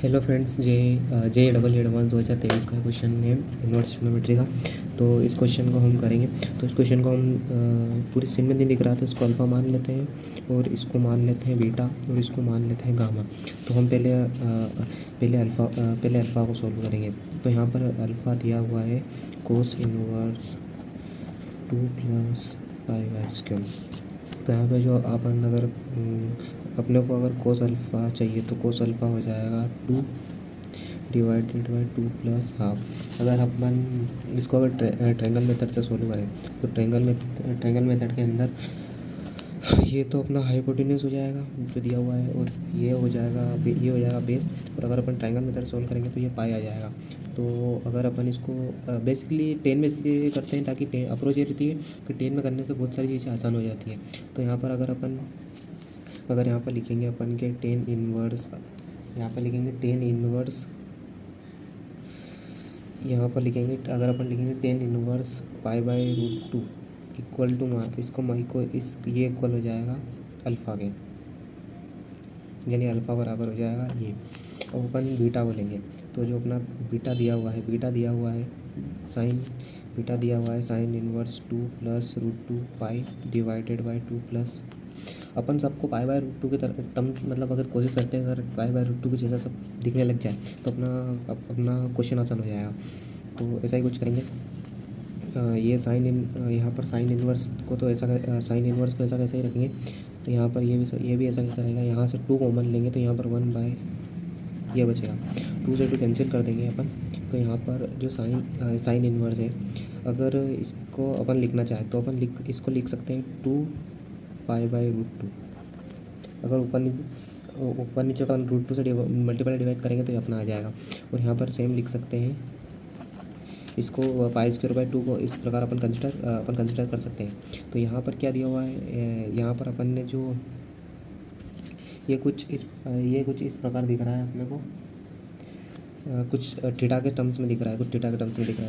Hello friends, जे double advance 2023 का question है inverse trigonometry का। तो इस क्वेश्चन को हम करेंगे। तो इस क्वेश्चन को हम पूरी सीन में नहीं दिख रहा था, इसको अल्फ़ा मान लेते हैं और इसको मान लेते हैं बीटा और इसको मान लेते हैं गामा। तो हम पहले अल्फ़ा को सॉल्व करेंगे। तो यहाँ पर अल्फ़ा दिया हुआ है कोस इनवर्स 2 + π/2। तो यहाँ पे जो अपन अगर अपने को अगर कोस अल्फ़ा चाहिए तो कोस अल्फ़ा हो जाएगा 2 डिवाइडेड बाई 2 + हाफ। अगर अपन इसको अगर ट्रायंगल मेथड से सोल्व करें तो ट्रायंगल मेथड के अंदर ये तो अपना हाइपोटेन्यूस हो जाएगा जो दिया हुआ है, और ये हो जाएगा बेस। और अगर अपन ट्रायंगल मेथड सोल्व करेंगे तो ये पाई आ जाएगा। तो अगर अपन इसको बेसिकली 10 में इसलिए करते हैं ताकि अप्रोच ये रहती है कि 10 में करने से बहुत सारी चीज़ें आसान हो जाती हैं। तो यहाँ पर अगर यहाँ पर लिखेंगे अपन के 10 इनवर्स, यहाँ पर लिखेंगे 10 इनवर्स, यहाँ पर लिखेंगे अगर अपन लिखेंगे 10 इनवर्स π/√2 इक्वल टू इसको ये इक्वल हो जाएगा अल्फ़ा के, यानी अल्फ़ा बराबर हो जाएगा ये। अब अपन बीटा को लेंगे। तो जो अपना बीटा दिया हुआ है sine inverse 2 + √2 pi divided by 2 plus अपन सबको π/√2 की तरह टर्म, मतलब अगर कोशिश करते हैं अगर π/√2 के जैसा सब दिखने लग जाए तो अपना क्वेश्चन आसान हो जाएगा। तो ऐसा ही कुछ करेंगे। ये यहाँ पर साइन इनवर्स को तो ऐसा कैसा ही रखेंगे। तो यहाँ पर ये भी ऐसा कैसा रहेगा। यहाँ से 2 कॉमन लेंगे तो यहाँ पर 1/ ये बचेगा। 2 से 2 कैंसिल कर देंगे अपन। तो यहाँ पर जो साइन इनवर्स है, अगर इसको अपन लिखना चाहें तो अपन इसको लिख सकते हैं 2π/√2। अगर ऊपर नीचे अपन √2 से मल्टीप्लाई डिवाइड करेंगे तो ये अपना आ जाएगा। और यहाँ पर सेम लिख सकते हैं इसको π²/2 को इस प्रकार अपन कंसिडर कर सकते हैं। तो यहाँ पर क्या दिया हुआ है, यहाँ पर अपन ने जो ये कुछ इस प्रकार दिख रहा है अपने को, कुछ थीटा के टर्म्स में दिख रहा है।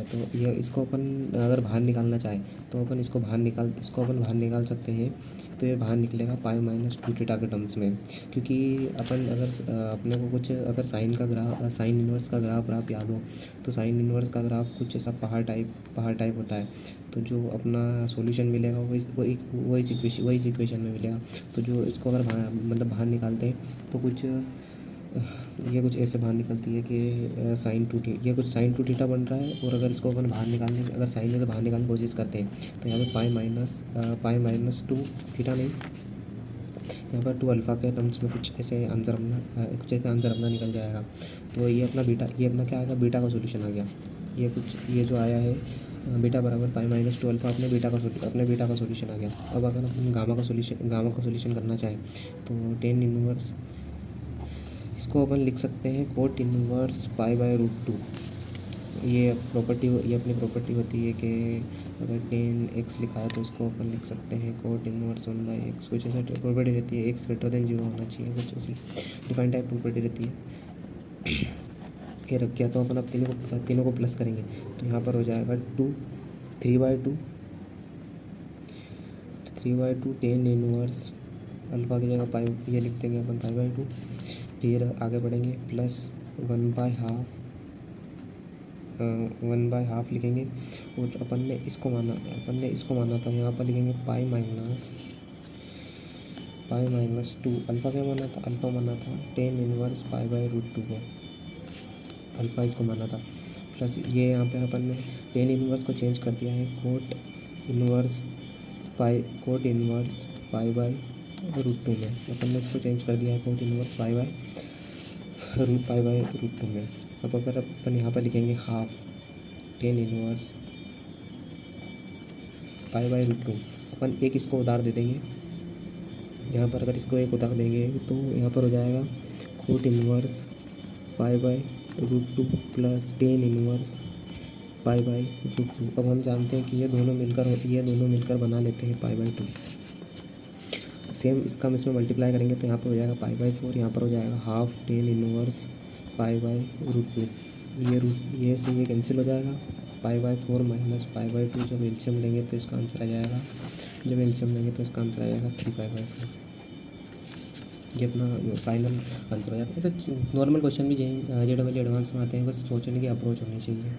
तो ये इसको अपन अगर बाहर निकालना चाहें तो अपन इसको बाहर निकाल सकते हैं। तो ये बाहर निकलेगा π - 2 थीटा के टर्म्स में। क्योंकि अपन अगर अपने को कुछ अगर साइन इनवर्स का ग्राफ याद हो तो साइन इनवर्स का ग्राफ कुछ ऐसा पहाड़ टाइप होता है। तो जो अपना सॉल्यूशन मिलेगा वो इस इक्वेशन में मिलेगा। तो जो इसको अगर बाहर निकालते हैं तो ये कुछ ऐसे बाहर निकलती है कि ये कुछ साइन 2 थीटा बन रहा है। और अगर इसको अपन अगर साइन में से बाहर निकालने की कोशिश करते हैं तो यहाँ पे π - 2 थीटा नहीं, यहाँ पर 2 अल्फ़ा के टर्म्स में कुछ ऐसे आंसर अपना निकल जाएगा। तो ये अपना क्या आएगा, बीटा का सोल्यूशन आ गया। ये जो आया है बीटा बराबर π - 2 अल्फ़ा अपने बीटा का सोल्यूशन आ गया। अब अगर अपन गामा का सोल्यूशन करना चाहें तो 10 इनवर्स, इसको अपन लिख सकते हैं कोट इनवर्स π/√2। ये अपनी प्रॉपर्टी होती है कि अगर 10x लिखा है तो इसको अपन लिख सकते हैं कोट इनवर्स 1/x। कुछ ऐसा प्रॉपर्टी रहती है, x > 0 होना चाहिए, कुछ ऐसी डिफाइंड टाइप प्रॉपर्टी रहती है। ये रख गया तो अपन अब तीनों को प्लस करेंगे। तो यहाँ पर हो जाएगा 3/2 10 इनवर्स अल्फ़ा की जगह पाई ये लिख देंगे अपन π/2। फिर आगे बढ़ेंगे प्लस 1/हाफ लिखेंगे। और अपन ने इसको माना था, यहाँ पर लिखेंगे π - 2 अल्फ़ा क्या माना था 10 इनवर्स π/√2 को, अल्फ़ा इसको माना था। प्लस ये यहाँ पर अपन ने 10 इनवर्स को चेंज कर दिया है कोट इनवर्स π/√2 में। अपन ने इसको चेंज कर दिया है कोट इनवर्स π/√2 में। अब अगर अपन यहाँ पर लिखेंगे हाफ 10 इनवर्स π/√2, अपन एक इसको उधार दे देंगे। यहाँ पर अगर इसको एक उधार देंगे तो यहाँ पर हो जाएगा कोट इनवर्स π/√2 प्लस 10 इनवर्स π/√2। अब हम जानते हैं कि ये दोनों मिलकर बना लेते हैं π/2। सेम इसका हम इसमें मल्टीप्लाई करेंगे तो यहाँ पर हो जाएगा π/4, यहाँ पर हो जाएगा हाफ 10 इनवर्स π/√2। ये से ये कैंसिल हो जाएगा। π/4 माइनस π/2 जब एलसीएम लेंगे तो इसका आंसर आ जाएगा 3π/4। ये अपना फाइनल आंसर हो जाता है। ऐसे नॉर्मल क्वेश्चन भी जे डबल एडवांस में आते हैं, बस सोचने की अप्रोच होनी चाहिए।